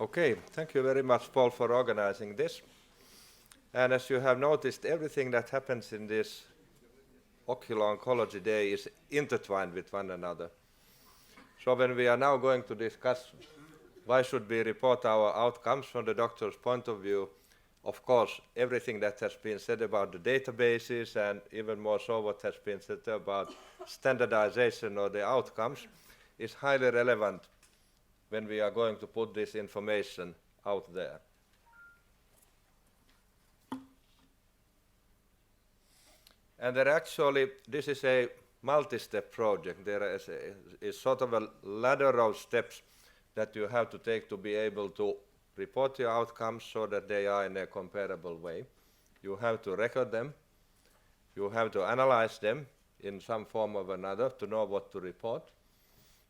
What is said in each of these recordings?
Okay, thank you very much, Paul, for organizing this. And as you have noticed, everything that happens in this Ocular Oncology Day is intertwined with one another. So when we are now going to discuss why should we report our outcomes from the doctor's point of view, of course, everything that has been said about the databases and even more so what has been said about standardization of the outcomes is highly relevant when we are going to put this information out there. And this is a multi-step project. There is sort of a ladder of steps that you have to take to be able to report your outcomes so that they are in a comparable way. You have to record them. You have to analyze them in some form or another to know what to report.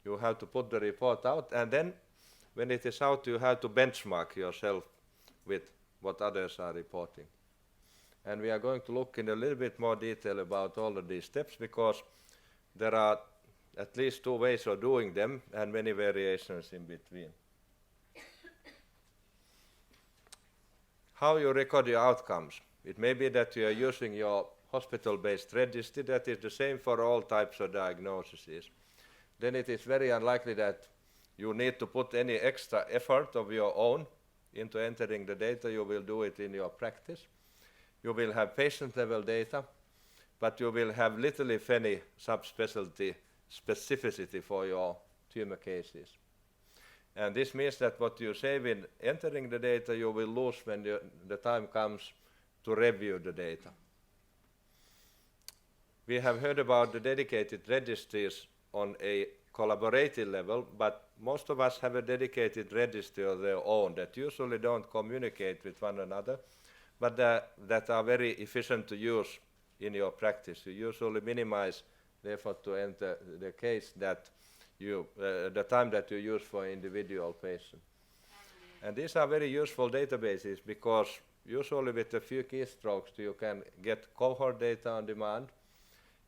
You have to put the report out, and then when it is out, you have to benchmark yourself with what others are reporting. And we are going to look in a little bit more detail about all of these steps because there are at least two ways of doing them and many variations in between. How you record your outcomes. It may be that you are using your hospital-based registry that is the same for all types of diagnoses. Then it is very unlikely that you need to put any extra effort of your own into entering the data. You will do it in your practice. You will have patient-level data, but you will have little, if any, subspecialty specificity for your tumor cases. And this means that what you save in entering the data, you will lose when the time comes to review the data. We have heard about the dedicated registries on a collaborative level, but most of us have a dedicated registry of their own that usually don't communicate with one another, but that are very efficient to use in your practice. You usually minimize the effort to enter the case that the time that you use for individual patient. And these are very useful databases because usually with a few keystrokes you can get cohort data on demand.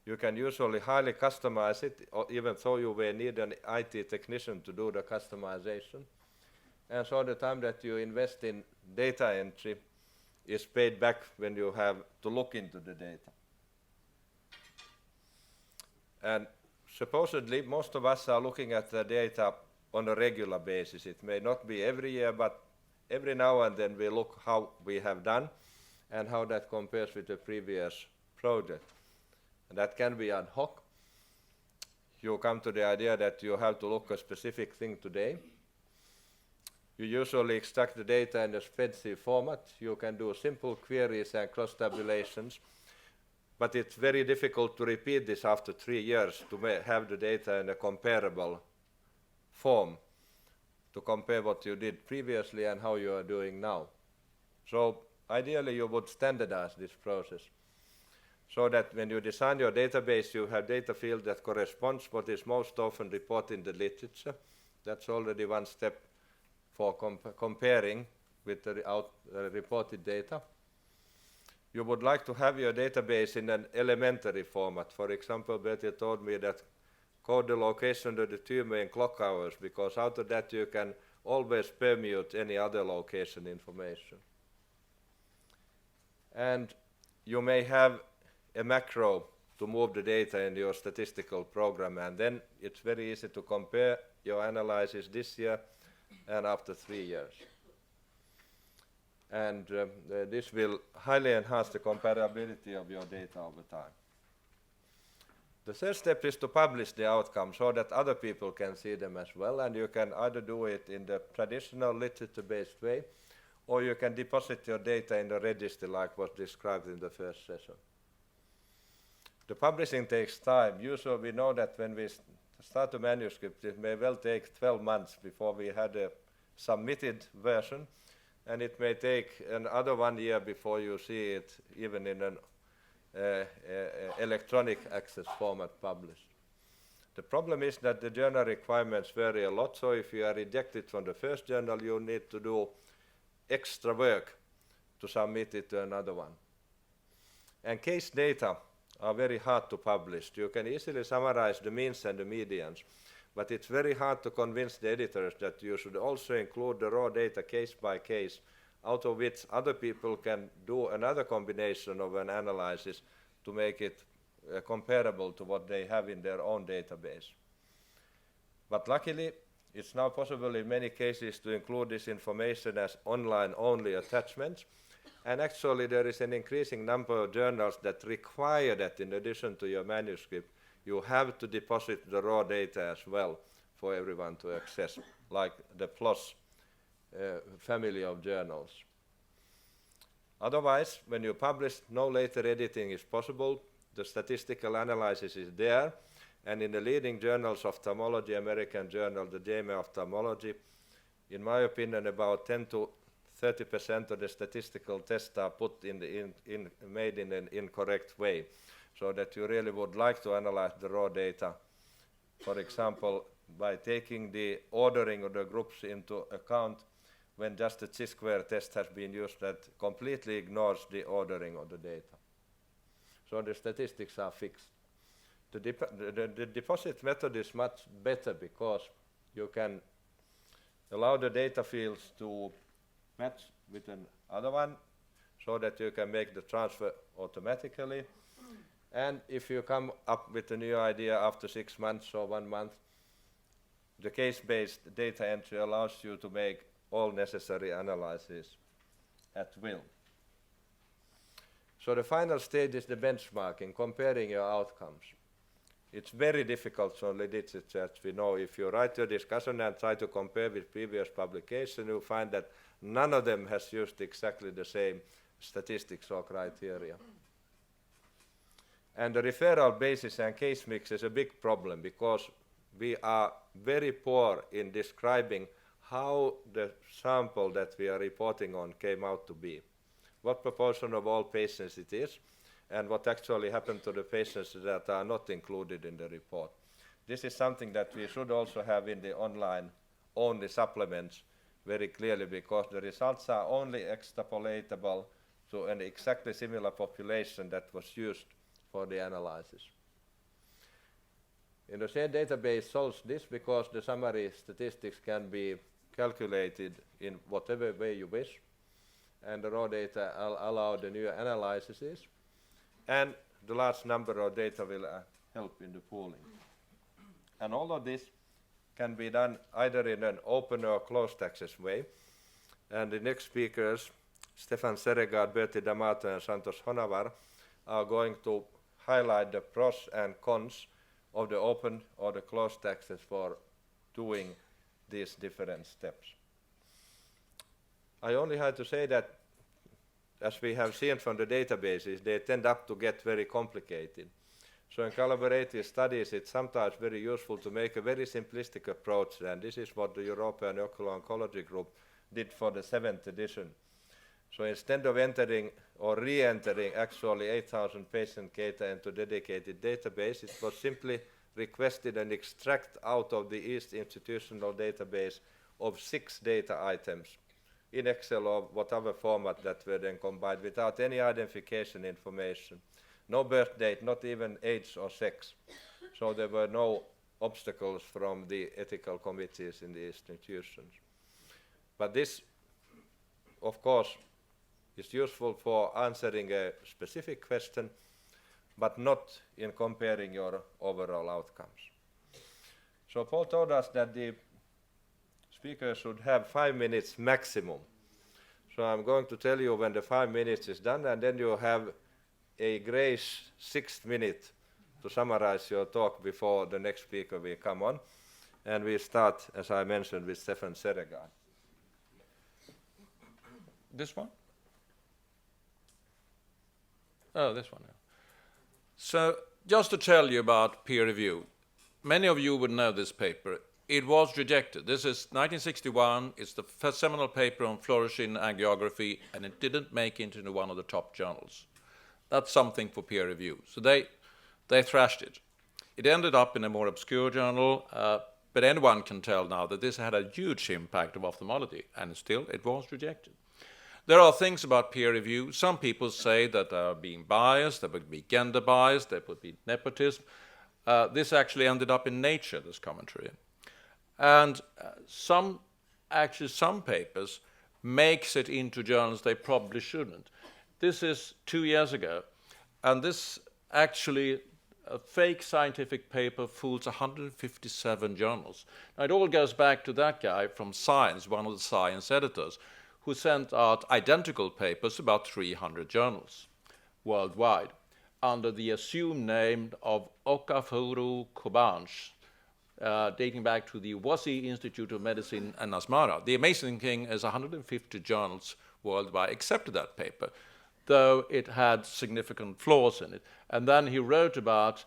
You can usually highly customize it, or even though you may need an IT technician to do the customization. And so the time that you invest in data entry is paid back when you have to look into the data. And supposedly, most of us are looking at the data on a regular basis. It may not be every year, but every now and then we look how we have done and how that compares with the previous project. And that can be ad hoc. You come to the idea that you have to look at a specific thing today. You usually extract the data in a spreadsheet format. You can do simple queries and cross-tabulations. But it's very difficult to repeat this after 3 years to have the data in a comparable form, to compare what you did previously and how you are doing now. So ideally you would standardize this process so that when you design your database you have data field that corresponds what is most often reported in the literature. That's already one step for comparing with the reported data. You would like to have your database in an elementary format. For example, Betty told me that code the location of the tumor in clock hours because out of that you can always permute any other location information. And you may have a macro to move the data in your statistical program, and then it's very easy to compare your analysis this year and after 3 years. And this will highly enhance the comparability of your data over time. The third step is to publish the outcome so that other people can see them as well, and you can either do it in the traditional literature-based way, or you can deposit your data in the registry like was described in the first session. The publishing takes time. Usually we know that when we start a manuscript, it may well take 12 months before we had a submitted version, and it may take another 1 year before you see it even in an electronic access format published. The problem is that the journal requirements vary a lot, so if you are rejected from the first journal, you need to do extra work to submit it to another one. And case data are very hard to publish. You can easily summarize the means and the medians, but it's very hard to convince the editors that you should also include the raw data case by case, out of which other people can do another combination of an analysis to make it comparable to what they have in their own database. But luckily, it's now possible in many cases to include this information as online-only attachments. And actually, there is an increasing number of journals that require that in addition to your manuscript, you have to deposit the raw data as well for everyone to access, like the PLOS family of journals. Otherwise, when you publish, no later editing is possible. The statistical analysis is there, and in the leading journals of ophthalmology, American journal, the JAMA Ophthalmology, in my opinion, about 10 to 30% of the statistical tests are put made in an incorrect way, so that you really would like to analyze the raw data, for example, by taking the ordering of the groups into account when just a chi-square test has been used that completely ignores the ordering of the data. So the statistics are fixed. The deposit method is much better because you can allow the data fields to match with another one so that you can make the transfer automatically. And if you come up with a new idea after 6 months or 1 month, the case-based data entry allows you to make all necessary analyses at will. So the final stage is the benchmarking, comparing your outcomes. It's very difficult for literature, as we know. If you write your discussion and try to compare with previous publication, you'll find that none of them has used exactly the same statistics or criteria. And the referral basis and case mix is a big problem because we are very poor in describing how the sample that we are reporting on came out to be, what proportion of all patients it is, and what actually happened to the patients that are not included in the report. This is something that we should also have in the online-only supplements very clearly, because the results are only extrapolatable to an exactly similar population that was used for the analysis. In the shared database solves this because the summary statistics can be calculated in whatever way you wish, and the raw data allow the new analyses, and the large number of data will help in the pooling. And all of this can be done either in an open or closed access way. And the next speakers, Stefan Seregard, Berti D'Amato, and Santos Honavar, are going to highlight the pros and cons of the open or the closed access for doing these different steps. I only had to say that, as we have seen from the databases, they tend up to get very complicated. So in collaborative studies, it's sometimes very useful to make a very simplistic approach, and this is what the European Ocular Oncology Group did for the 7th edition. So instead of entering or re-entering actually 8,000 patient data into dedicated database, it was simply requested an extract out of the East institutional database of 6 data items in Excel or whatever format that were then combined without any identification information. No birth date, not even age or sex. So there were no obstacles from the ethical committees in the institutions. But this, of course, is useful for answering a specific question, but not in comparing your overall outcomes. So Paul told us that the speakers should have 5 minutes maximum. So I'm going to tell you when the 5 minutes is done, and then you have a grace 6th minute to summarize your talk before the next speaker will come on. And we start, as I mentioned, with Stefan Seregard. This one? Oh, this one. Yeah. So just to tell you about peer review, many of you would know this paper. It was rejected. This is 1961. It's the first seminal paper on fluorescein angiography, and it didn't make it into one of the top journals. That's something for peer review. So they thrashed it. It ended up in a more obscure journal, but anyone can tell now that this had a huge impact on ophthalmology, and still it was rejected. There are things about peer review. Some people say that they are being biased, there would be gender bias, there would be nepotism. This actually ended up in Nature, this commentary. And some papers makes it into journals they probably shouldn't. This is 2 years ago, and this actually, a fake scientific paper fools 157 journals. Now, it all goes back to that guy from Science, one of the Science editors, who sent out identical papers to about 300 journals worldwide under the assumed name of Okafuru Kobansh, dating back to the Wasi Institute of Medicine and Asmara. The amazing thing is 150 journals worldwide accepted that paper, though it had significant flaws in it. And then he wrote about,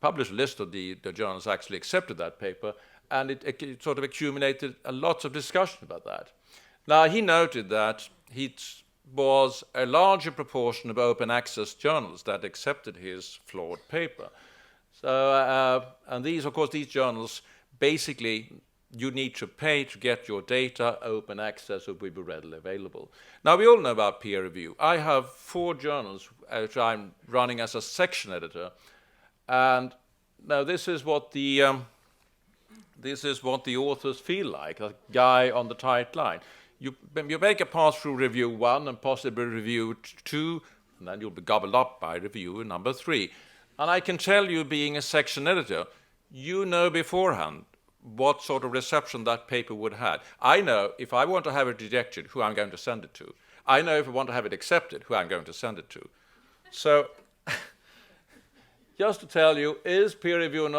published a list of the journals actually accepted that paper, and it sort of accumulated a lot of discussion about that. Now, he noted that it was a larger proportion of open access journals that accepted his flawed paper. So, and these, of course, these journals, basically, you need to pay to get your data open access, it will be readily available. Now, we all know about peer review. I have 4 journals which I'm running as a section editor, and now this is what the authors feel like, a guy on the tight line. You make a pass-through review 1 and possibly review 2, and then you'll be gobbled up by review number 3. And I can tell you, being a section editor, you know beforehand what sort of reception that paper would have. I know if I want to have it rejected, who I'm going to send it to. I know if I want to have it accepted, who I'm going to send it to. So, just to tell you, is peer review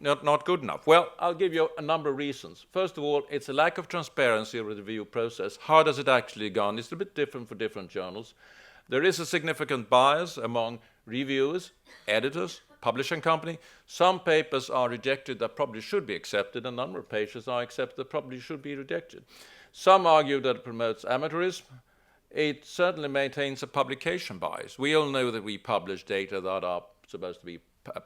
not good enough? Well, I'll give you a number of reasons. First of all, it's a lack of transparency of the review process. How does it actually go on? It's a bit different for different journals. There is a significant bias among reviewers, editors, publishing company. Some papers are rejected that probably should be accepted, and a number of papers are accepted that probably should be rejected. Some argue that it promotes amateurism. It certainly maintains a publication bias. We all know that we publish data that are supposed to be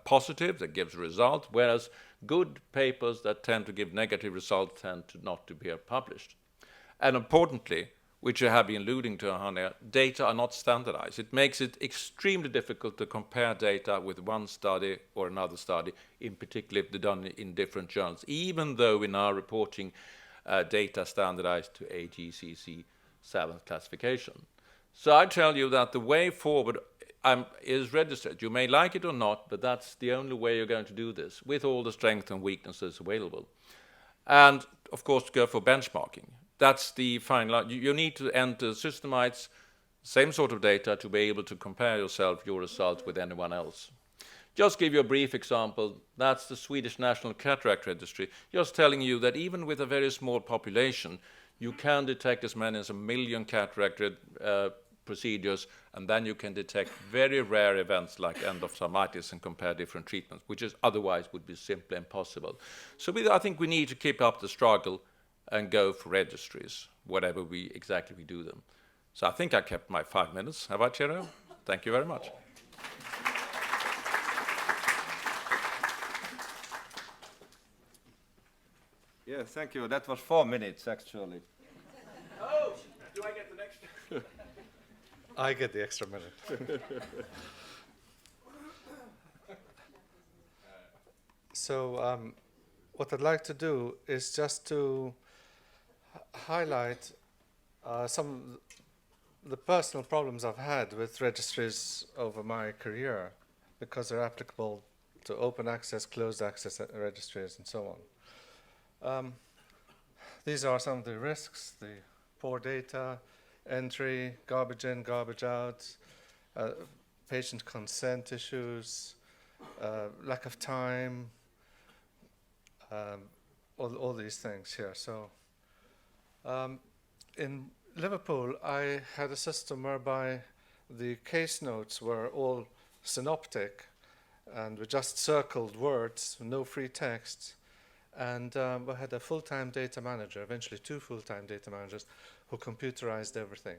positive, that gives results, whereas good papers that tend to give negative results tend to not to be published. And importantly, which I have been alluding to, Hania, data are not standardized. It makes it extremely difficult to compare data with one study or another study, in particular if they're done in different journals, even though we're now reporting data standardized to AGCC 7th classification. So I tell you that the way forward is registered. You may like it or not, but that's the only way you're going to do this, with all the strengths and weaknesses available. And, of course, to go for benchmarking. That's the final. You need to enter systemites, same sort of data, to be able to compare your results with anyone else. Just give you a brief example. That's the Swedish National Cataract Registry, just telling you that even with a very small population, you can detect as many as 1 million cataract procedures, and then you can detect very rare events like endophthalmitis and compare different treatments, which is otherwise would be simply impossible. So I think we need to keep up the struggle and go for registries, whatever we do them. So I think I kept my 5 minutes. Have I, Chiro? Thank you very much. Yeah, thank you. That was 4 minutes, actually. Oh, do I get the next? I get the extra minute. So what I'd like to do is just to highlight some of the personal problems I've had with registries over my career, because they're applicable to open access, closed access registries, and so on. These are some of the risks: the poor data entry, garbage in, garbage out, patient consent issues, lack of time, all these things here. So in Liverpool, I had a system whereby the case notes were all synoptic, and we just circled words, no free text. And we had a full-time data manager, eventually 2 full-time data managers, who computerized everything.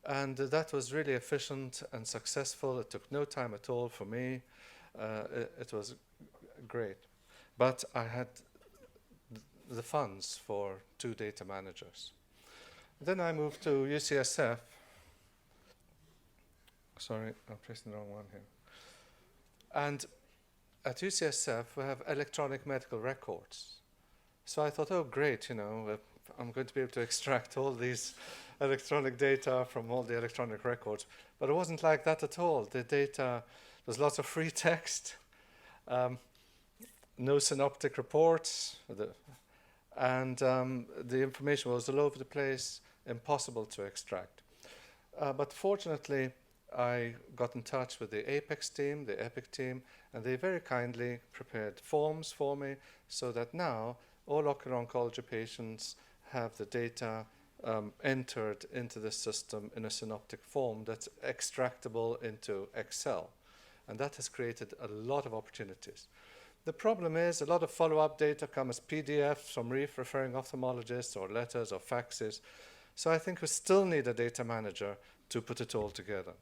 And that was really efficient and successful. It took no time at all for me. It was great. But I had the funds for 2 data managers. Then I moved to UCSF. Sorry, I'm pressing the wrong one here. And at UCSF, we have electronic medical records. So I thought, oh, great, I'm going to be able to extract all these electronic data from all the electronic records. But it wasn't like that at all. The data, there's lots of free text, no synoptic reports, and the information was all over the place, impossible to extract. But fortunately, I got in touch with the Apex team, the EPIC team, and they very kindly prepared forms for me so that now all ocular oncology patients have the data entered into the system in a synoptic form that's extractable into Excel. And that has created a lot of opportunities. The problem is a lot of follow-up data come as PDFs from referring ophthalmologists or letters or faxes. So I think we still need a data manager to put it all together.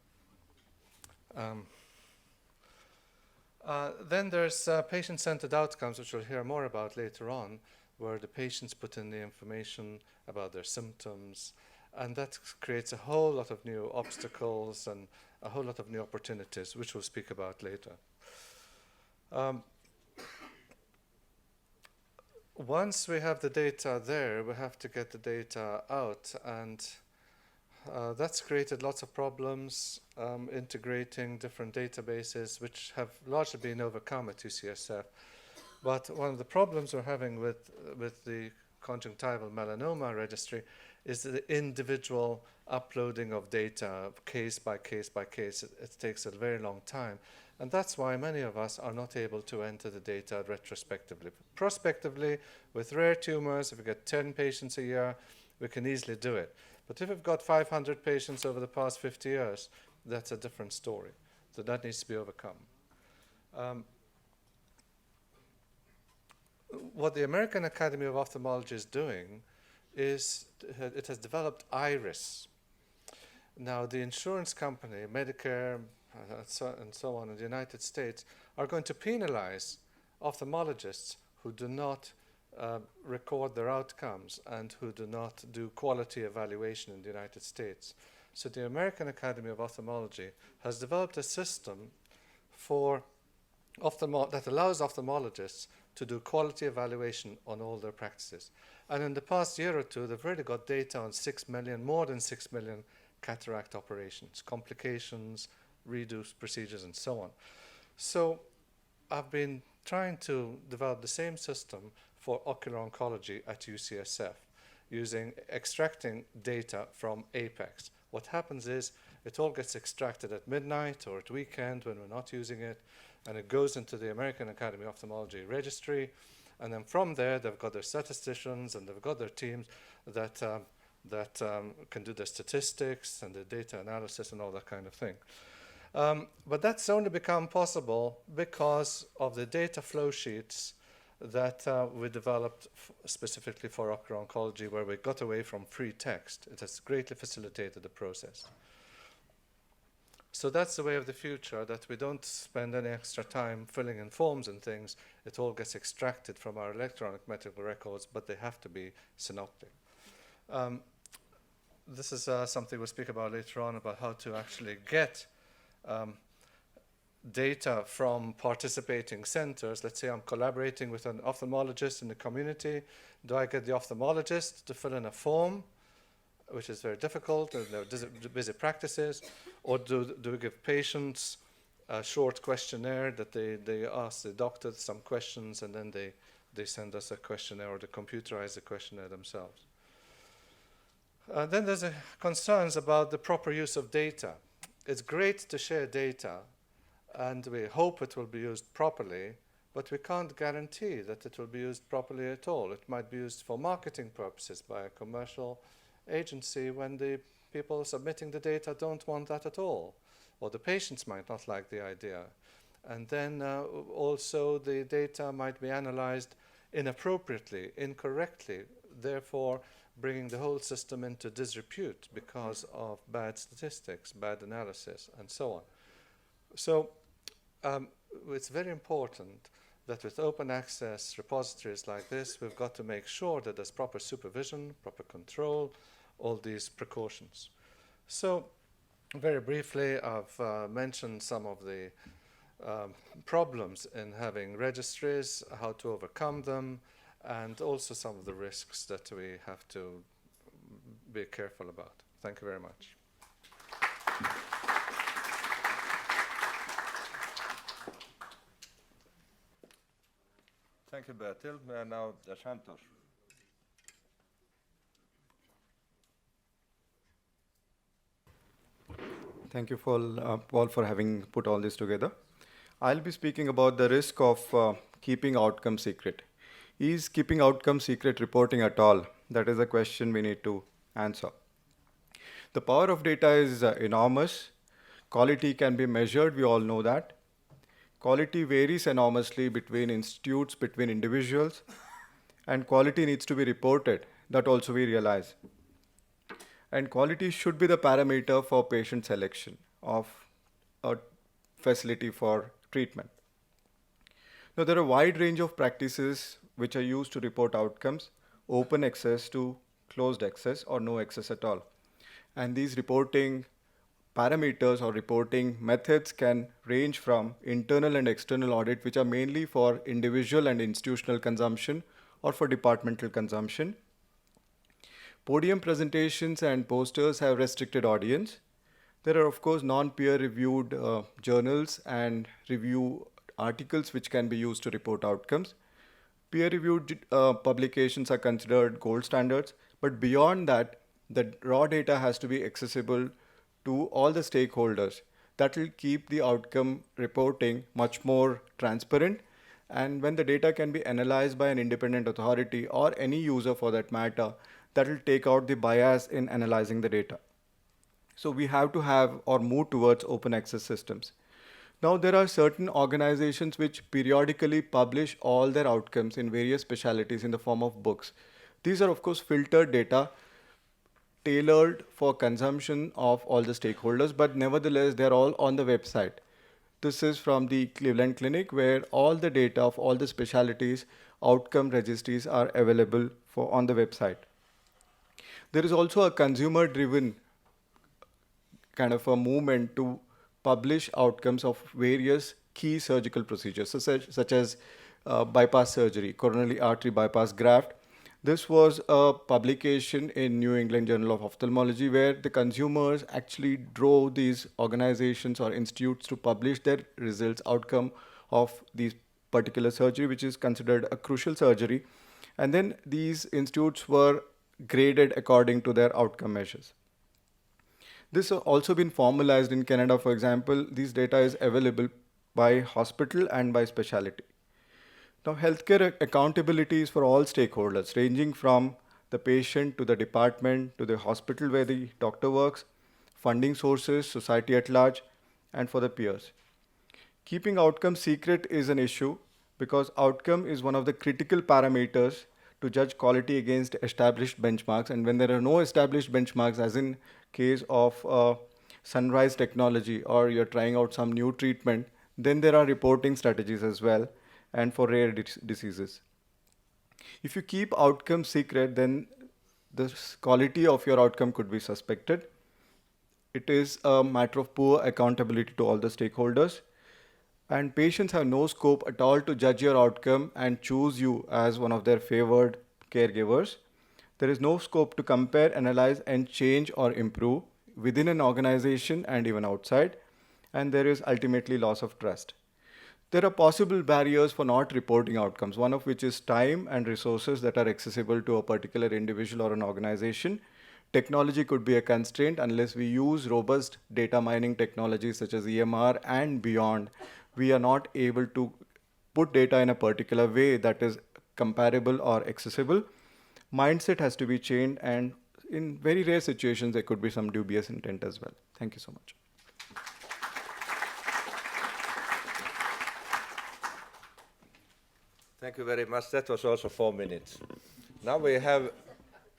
Then there's patient-centered outcomes, which we'll hear more about later on, where the patients put in the information about their symptoms, and that creates a whole lot of new obstacles and a whole lot of new opportunities, which we'll speak about later. Once we have the data there, we have to get the data out, and that's created lots of problems integrating different databases, which have largely been overcome at UCSF. But one of the problems we're having with the conjunctival melanoma registry is the individual uploading of data, case by case by case. It takes a very long time. And that's why many of us are not able to enter the data retrospectively. Prospectively, with rare tumors, if we get 10 patients a year, we can easily do it. But if we've got 500 patients over the past 50 years, that's a different story. So that needs to be overcome. What the American Academy of Ophthalmology is doing is it has developed IRIS. Now, the insurance company, Medicare, and so on in the United States, are going to penalize ophthalmologists who do not record their outcomes and who do not do quality evaluation in the United States. So the American Academy of Ophthalmology has developed a system for that allows ophthalmologists to do quality evaluation on all their practices. And in the past year or two, they've already got data on 6 million, more than 6 million cataract operations, complications, reduced procedures, and so on. So I've been trying to develop the same system for ocular oncology at UCSF, extracting data from Apex. What happens is it all gets extracted at midnight or at weekend when we're not using it, and it goes into the American Academy of Ophthalmology registry, and then from there they've got their statisticians and they've got their teams that can do the statistics and the data analysis and all that kind of thing. But that's only become possible because of the data flow sheets that we developed specifically for ocular oncology, where we got away from free text. It has greatly facilitated the process. So that's the way of the future, that we don't spend any extra time filling in forms and things. It all gets extracted from our electronic medical records, but they have to be synoptic. This is something we'll speak about later on, about how to actually get data from participating centers. Let's say I'm collaborating with an ophthalmologist in the community. Do I get the ophthalmologist to fill in a form, which is very difficult, and they're busy practices, or do we give patients a short questionnaire that they ask the doctor some questions, and then they send us a questionnaire, or they computerize the questionnaire themselves. Then there's concerns about the proper use of data. It's great to share data, and we hope it will be used properly, but we can't guarantee that it will be used properly at all. It might be used for marketing purposes by a commercial agency when the people submitting the data don't want that at all, or the patients might not like the idea. And then also the data might be analyzed inappropriately, incorrectly, therefore bringing the whole system into disrepute because of bad statistics, bad analysis, and so on. So it's very important that with open access repositories like this, we've got to make sure that there's proper supervision, proper control, all these precautions. So very briefly, I've mentioned some of the problems in having registries, how to overcome them, and also some of the risks that we have to be careful about. Thank you very much. Thank you, Bertil. Now, Santos. Thank you, Paul, for having put all this together. I'll be speaking about the risk of keeping outcome secret. Is keeping outcome secret reporting at all? That is a question we need to answer. The power of data is enormous. Quality can be measured, we all know that. Quality varies enormously between institutes, between individuals, and quality needs to be reported. That also we realize. And quality should be the parameter for patient selection of a facility for treatment. Now, there are a wide range of practices which are used to report outcomes, open access to closed access or no access at all. And these reporting parameters or reporting methods can range from internal and external audit, which are mainly for individual and institutional consumption or for departmental consumption. Podium presentations and posters have restricted audience. There are, of course, non-peer-reviewed journals and review articles which can be used to report outcomes. Peer-reviewed publications are considered gold standards, but beyond that, the raw data has to be accessible to all the stakeholders. That will keep the outcome reporting much more transparent. And when the data can be analyzed by an independent authority or any user for that matter, that will take out the bias in analyzing the data. So we have to have or move towards open access systems. Now, there are certain organizations which periodically publish all their outcomes in various specialties in the form of books. These are, of course, filtered data tailored for consumption of all the stakeholders, but nevertheless, they're all on the website. This is from the Cleveland Clinic, where all the data of all the specialties, outcome registries are available on the website. There is also a consumer-driven kind of a movement to publish outcomes of various key surgical procedures, such as bypass surgery, coronary artery bypass graft. This was a publication in New England Journal of Ophthalmology where the consumers actually drove these organizations or institutes to publish their results, outcome of these particular surgery, which is considered a crucial surgery. And then these institutes were graded according to their outcome measures. This has also been formalized in Canada, for example. These data is available by hospital and by specialty. Now, healthcare accountability is for all stakeholders, ranging from the patient to the department to the hospital where the doctor works, funding sources, society at large, and for the peers. Keeping outcome secret is an issue because outcome is one of the critical parameters to judge quality against established benchmarks. And when there are no established benchmarks, as in case of sunrise technology or you're trying out some new treatment, then there are reporting strategies as well, and for rare diseases. If you keep outcome secret, then the quality of your outcome could be suspected. It is a matter of poor accountability to all the stakeholders. And patients have no scope at all to judge your outcome and choose you as one of their favored caregivers. There is no scope to compare, analyze, and change or improve within an organization and even outside. And there is ultimately loss of trust. There are possible barriers for not reporting outcomes, one of which is time and resources that are accessible to a particular individual or an organization. Technology could be a constraint unless we use robust data mining technologies such as EMR and beyond. We are not able to put data in a particular way that is comparable or accessible. Mindset has to be changed, and in very rare situations, there could be some dubious intent as well. Thank you so much. Thank you very much. That was also 4 minutes. Now we have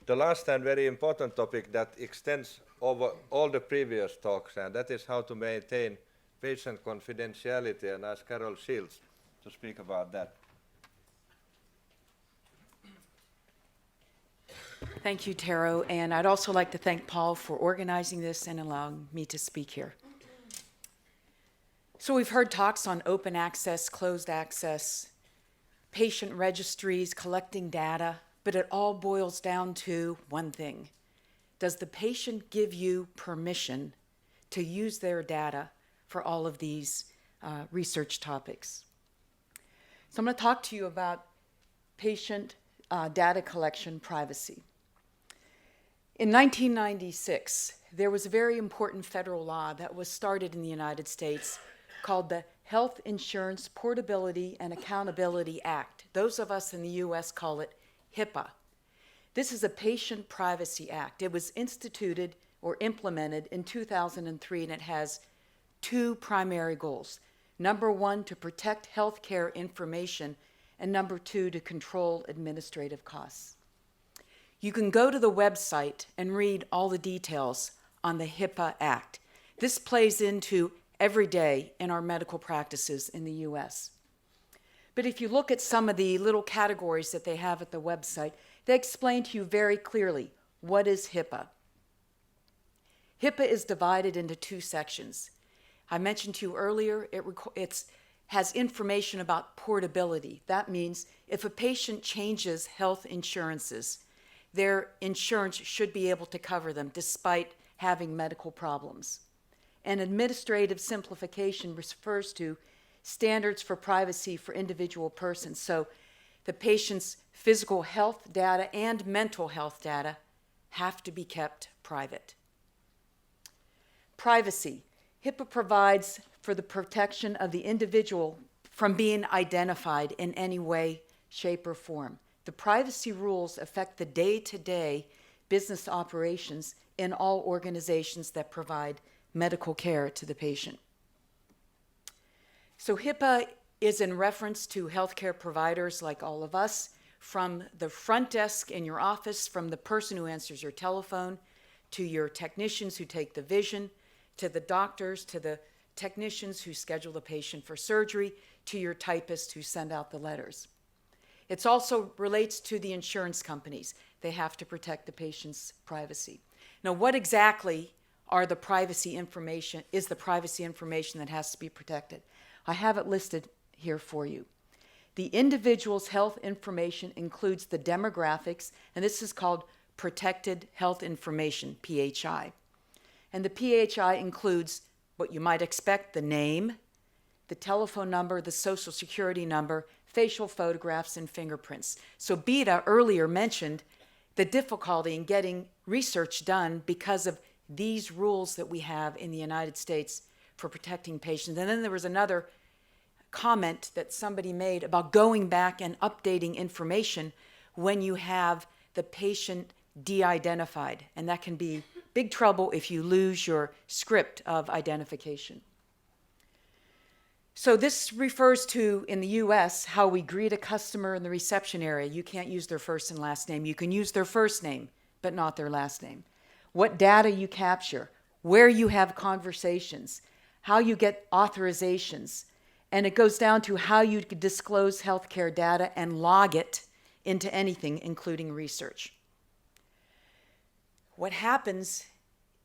the last and very important topic that extends over all the previous talks, and that is how to maintain patient confidentiality, and I ask Carol Shields to speak about that. Thank you, Tero, and I'd also like to thank Paul for organizing this and allowing me to speak here. So we've heard talks on open access, closed access, patient registries, collecting data, but it all boils down to one thing. Does the patient give you permission to use their data for all of these research topics? So I'm going to talk to you about patient data collection privacy. In 1996, there was a very important federal law that was started in the United States called the Health Insurance Portability and Accountability Act. Those of us in the US call it HIPAA. This is a Patient Privacy Act. It was instituted or implemented in 2003, and it has two primary goals. Number one, to protect healthcare information, and number two, to control administrative costs. You can go to the website and read all the details on the HIPAA Act. This plays into every day in our medical practices in the US. But if you look at some of the little categories that they have at the website, they explain to you very clearly what is HIPAA. HIPAA is divided into two sections. I mentioned to you earlier, it has information about portability. That means if a patient changes health insurances, their insurance should be able to cover them despite having medical problems. And administrative simplification refers to standards for privacy for individual persons. So the patient's physical health data and mental health data have to be kept private. Privacy. HIPAA provides for the protection of the individual from being identified in any way, shape, or form. The privacy rules affect the day-to-day business operations in all organizations that provide medical care to the patient. So HIPAA is in reference to healthcare providers like all of us, from the front desk in your office, from the person who answers your telephone, to your technicians who take the vision, to the doctors, to the technicians who schedule the patient for surgery, to your typists who send out the letters. It also relates to the insurance companies. They have to protect the patient's privacy. Now, what exactly is the privacy information that has to be protected? I have it listed here for you. The individual's health information includes the demographics, and this is called Protected Health Information, PHI. And the PHI includes what you might expect: the name, the telephone number, the social security number, facial photographs, and fingerprints. So Beta earlier mentioned the difficulty in getting research done because of these rules that we have in the United States for protecting patients. And then there was another comment that somebody made about going back and updating information when you have the patient de-identified, and that can be big trouble if you lose your script of identification. So this refers to, in the US, how we greet a customer in the reception area. You can't use their first and last name. You can use their first name, but not their last name. What data you capture, where you have conversations, how you get authorizations, and it goes down to how you disclose healthcare data and log it into anything, including research. What happens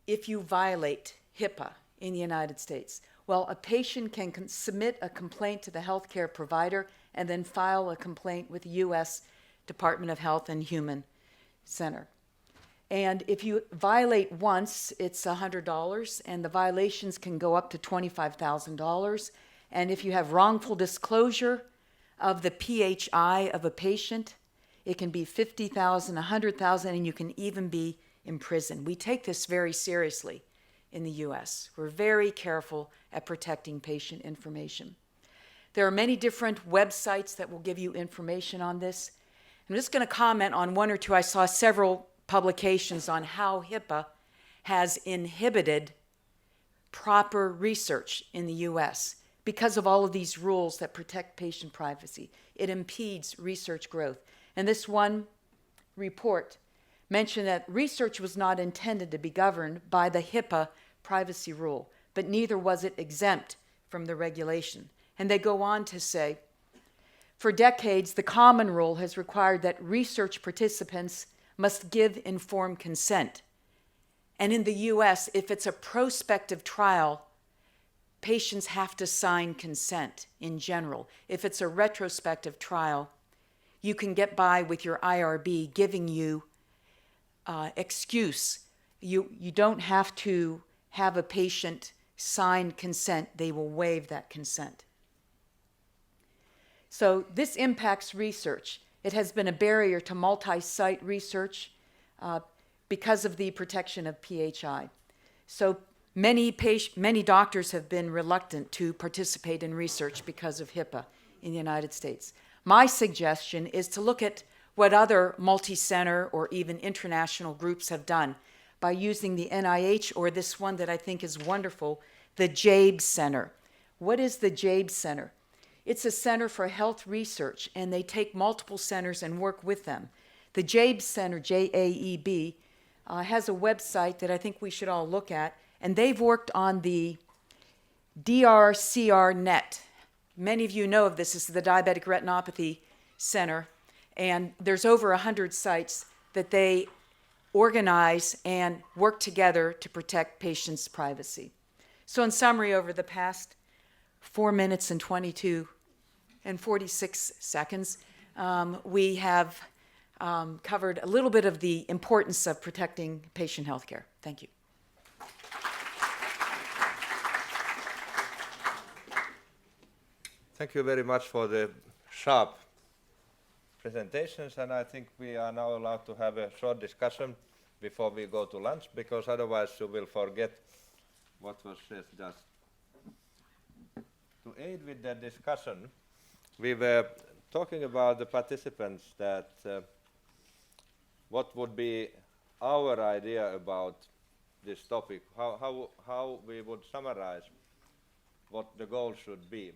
if you violate HIPAA in the United States? Well, a patient can submit a complaint to the healthcare provider and then file a complaint with the U.S. Department of Health and Human Center. And if you violate once, it's $100, and the violations can go up to $25,000. And if you have wrongful disclosure of the PHI of a patient, it can be $50,000, $100,000, and you can even be imprisoned. We take this very seriously in the US. We're very careful at protecting patient information. There are many different websites that will give you information on this. I'm just going to comment on one or two. I saw several publications on how HIPAA has inhibited proper research in the US because of all of these rules that protect patient privacy. It impedes research growth. And this one report mentioned that research was not intended to be governed by the HIPAA privacy rule, but neither was it exempt from the regulation. And they go on to say, for decades, the common rule has required that research participants must give informed consent. And in the US, if it's a prospective trial, patients have to sign consent in general. If it's a retrospective trial, you can get by with your IRB giving you excuse. You don't have to have a patient sign consent. They will waive that consent. So this impacts research. It has been a barrier to multi-site research because of the protection of PHI. So many doctors have been reluctant to participate in research because of HIPAA in the United States. My suggestion is to look at what other multi-center or even international groups have done by using the NIH or this one that I think is wonderful, the JABES Center. What is the JABES Center? It's a center for health research, and they take multiple centers and work with them. The JABES Center, JAEB, has a website that I think we should all look at, and they've worked on the DRCR-NET. Many of you know of this. This is the Diabetic Retinopathy Center, and there's over 100 sites that they organize and work together to protect patients' privacy. So in summary, over the past 4 minutes and 22 and 46 seconds, we have covered a little bit of the importance of protecting patient health care. Thank you. Thank you very much for the sharp presentations, and I think we are now allowed to have a short discussion before we go to lunch, because otherwise you will forget what was said just. To aid with that discussion, we were talking about the participants that what would be our idea about this topic, how we would summarize what the goal should be.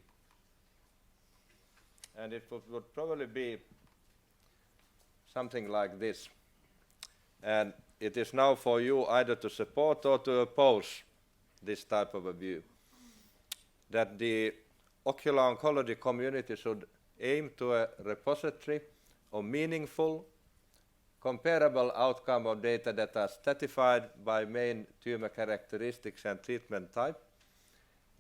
And it would probably be something like this. And it is now for you either to support or to oppose this type of a view. That the ocular oncology community should aim to a repository of meaningful, comparable outcome of data that are stratified by main tumor characteristics and treatment type,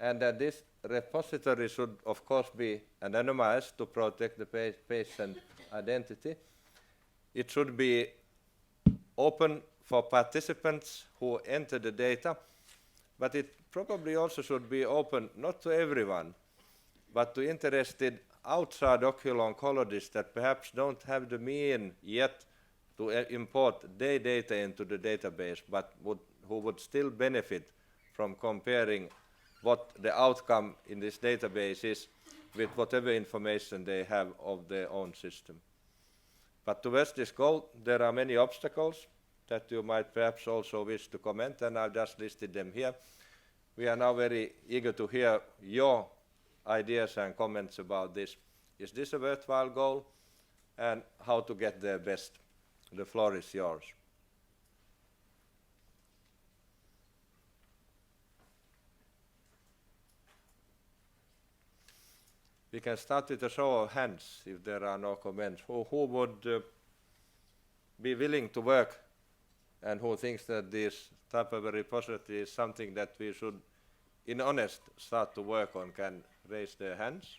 and that this repository should, of course, be anonymized to protect the patient identity. It should be open for participants who enter the data, but it probably also should be open not to everyone, but to interested outside ocular oncologists that perhaps don't have the means yet to import their data into the database, but who would still benefit from comparing what the outcome in this database is with whatever information they have of their own system. But towards this goal, there are many obstacles that you might perhaps also wish to comment, and I've just listed them here. We are now very eager to hear your ideas and comments about this. Is this a worthwhile goal, and how to get there best? The floor is yours. We can start with a show of hands if there are no comments. Who would be willing to work, and who thinks that this type of a repository is something that we should, in honest, start to work on, can raise their hands?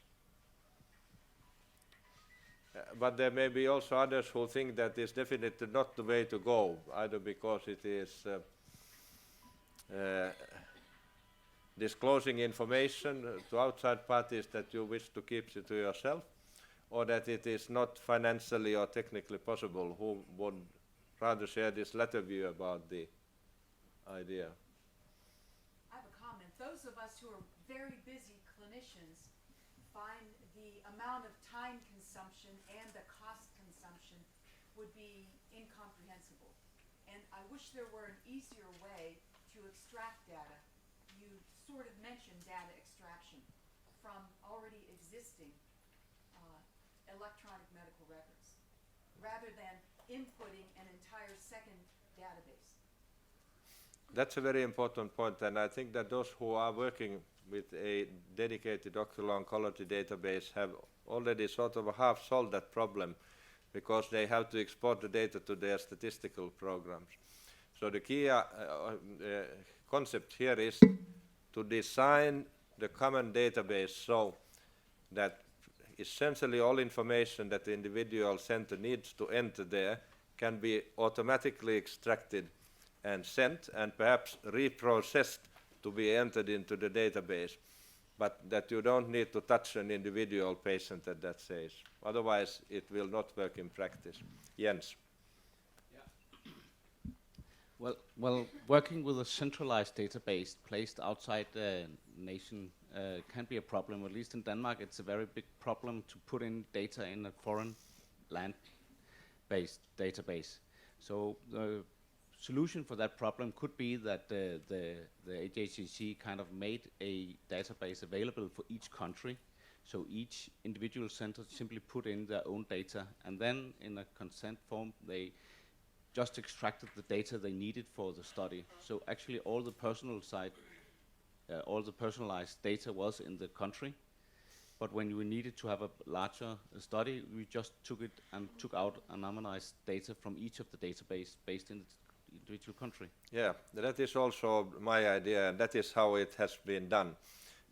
But there may be also others who think that is definitely not the way to go, either because it is disclosing information to outside parties that you wish to keep to yourself, or that it is not financially or technically possible. Who would rather share this latter view about the idea? I have a comment. Those of us who are very busy clinicians find the amount of time consumption and the cost consumption would be incomprehensible. And I wish there were an easier way to extract data. You sort of mentioned data extraction from already existing electronic medical records, rather than inputting an entire second database. That's a very important point, and I think that those who are working with a dedicated ocular oncology database have already sort of half solved that problem, because they have to export the data to their statistical programs. So the key concept here is to design the common database so that essentially all information that the individual center needs to enter there can be automatically extracted and sent and perhaps reprocessed to be entered into the database, but that you don't need to touch an individual patient at that stage. Otherwise, it will not work in practice. Jens. Well, working with a centralized database placed outside the nation can be a problem. At least in Denmark, it's a very big problem to put in data in a foreign land-based database. So the solution for that problem could be that the HACC kind of made a database available for each country. So each individual center simply put in their own data, and then in a consent form, they just extracted the data they needed for the study. So actually all the personalized data was in the country, but when we needed to have a larger study, we just took it and took out anonymized data from each of the database based in the individual country. Yeah, that is also my idea, and that is how it has been done.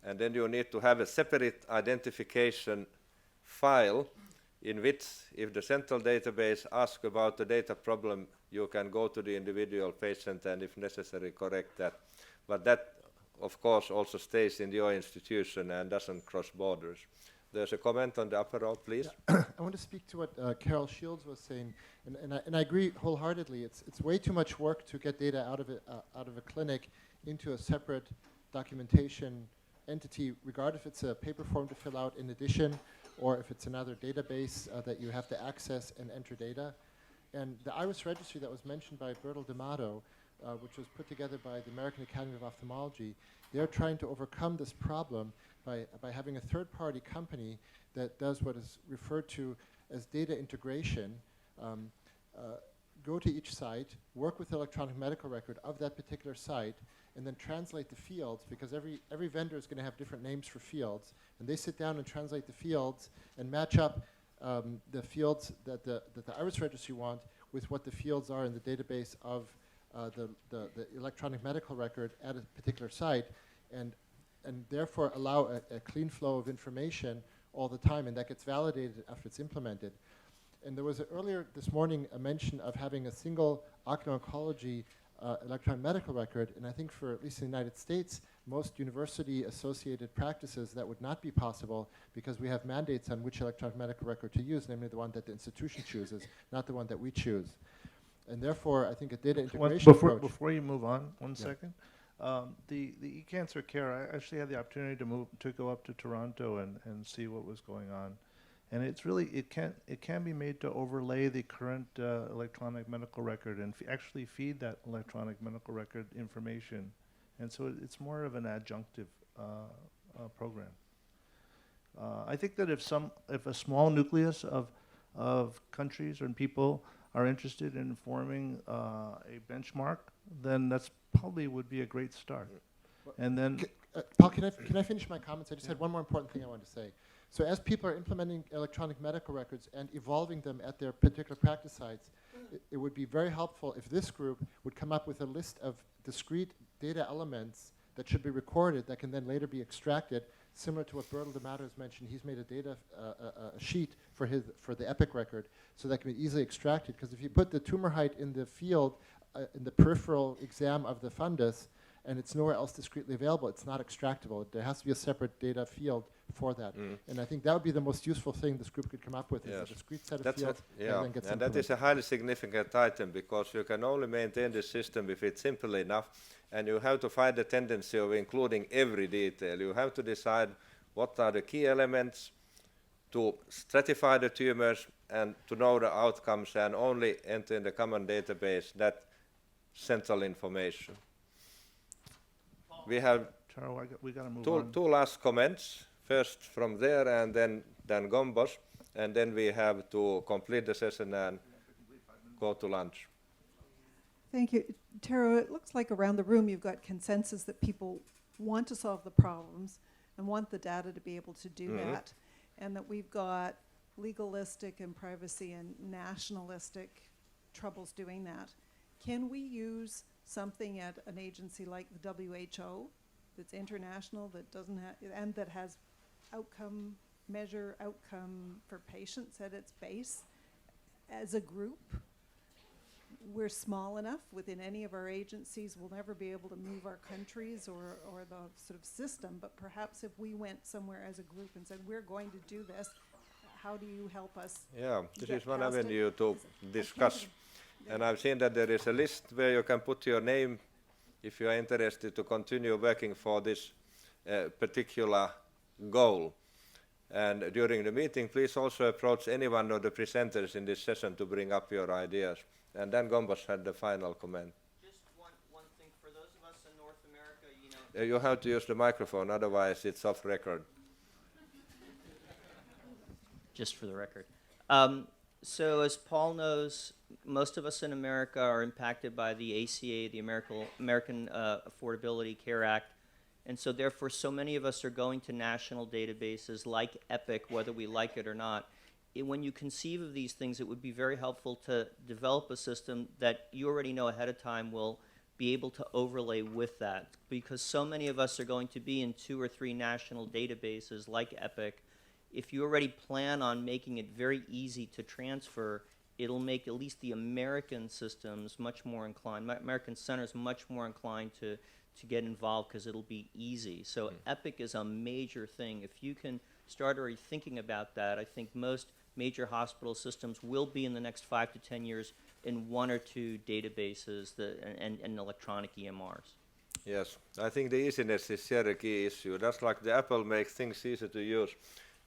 And then you need to have a separate identification file in which, if the central database asks about the data problem, you can go to the individual patient and, if necessary, correct that. But that, of course, also stays in your institution and doesn't cross borders. There's a comment on the upper row, please. Yeah. I want to speak to what Carol Shields was saying, and I agree wholeheartedly. It's way too much work to get data out of a clinic into a separate documentation entity, regardless if it's a paper form to fill out in addition, or if it's another database that you have to access and enter data. And the IRIS registry that was mentioned by Bertel D'Amato, which was put together by the American Academy of Ophthalmology, they're trying to overcome this problem by having a third-party company that does what is referred to as data integration, go to each site, work with the electronic medical record of that particular site, and then translate the fields, because every vendor is going to have different names for fields, and they sit down and translate the fields and match up the fields that the IRIS registry want with what the fields are in the database of the electronic medical record at a particular site, and therefore allow a clean flow of information all the time, and that gets validated after it's implemented. And there was earlier this morning a mention of having a single ocular oncology electronic medical record, and I think for at least in the United States, most university-associated practices, that would not be possible because we have mandates on which electronic medical record to use, namely the one that the institution chooses, not the one that we choose. And therefore, I think a data integration approach. Before you move on, one second. The eCancer Care, I actually had the opportunity to go up to Toronto and see what was going on. And it's really, it can be made to overlay the current electronic medical record and actually feed that electronic medical record information. And so it's more of an adjunctive program. I think that if a small nucleus of countries and people are interested in forming a benchmark, then that's probably would be a great start. And then, Paul, can I finish my comments? I just had one more important thing I wanted to say. So as people are implementing electronic medical records and evolving them at their particular practice sites, it would be very helpful if this group would come up with a list of discrete data elements that should be recorded that can then later be extracted, similar to what Bertel D'Amato has mentioned. He's made a data sheet for the EPIC record, so that can be easily extracted. Because if you put the tumor height in the field, in the peripheral exam of the fundus, and it's nowhere else discretely available, it's not extractable. There has to be a separate data field for that. And I think that would be the most useful thing this group could come up with, is a discrete set of fields, and then gets and that is a highly significant item, because you can only maintain the system if it's simple enough, and you have to find the tendency of including every detail. You have to decide what are the key elements to stratify the tumors and to know the outcomes, and only enter in the common database that central information. We have Taro, we got to move on. two last comments. First from there, and then Gombos, and then we have to complete the session and go to lunch. Thank you. Taro, it looks like around the room you've got consensus that people want to solve the problems and want the data to be able to do that, and that we've got legalistic and privacy and nationalistic troubles doing that. Can we use something at an agency like the WHO that's international, that doesn't have, and that has outcome for patients at its base. As a group, we're small enough within any of our agencies, we'll never be able to move our countries or the sort of system, but perhaps if we went somewhere as a group and said, we're going to do this, how do you help us? Yeah, this get is one past it? avenue to discuss. Yeah. And I've seen that there is a list where you can put your name if you are interested to continue working for this particular goal. And during the meeting, please also approach any one of the presenters in this session to bring up your ideas. And then Gombos had the final comment. Just one thing, for those of us in North America, you know. You have to use the microphone, otherwise it's off record. Just for the record. So as Paul knows, most of us in America are impacted by the ACA, the American Affordability Care Act. And so therefore, so many of us are going to national databases like Epic, whether we like it or not. When you conceive of these things, it would be very helpful to develop a system that you already know ahead of time will be able to overlay with that. Because so many of us are going to be in 2 or 3 national databases like Epic. If you already plan on making it very easy to transfer, it'll make at least the American systems much more inclined, American centers much more inclined to get involved because it'll be easy. So Epic is a major thing. If you can start already thinking about that, I think most major hospital systems will be in the next 5 to 10 years in 1 or 2 databases and electronic EMRs. Yes, I think the easiness is here a key issue. Just like the Apple makes things easy to use,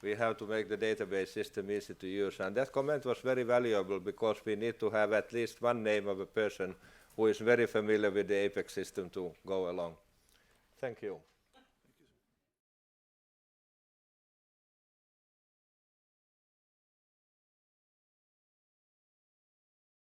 we have to make the database system easy to use. And that comment was very valuable because we need to have at least one name of a person who is very familiar with the Apex system to go along. Thank you.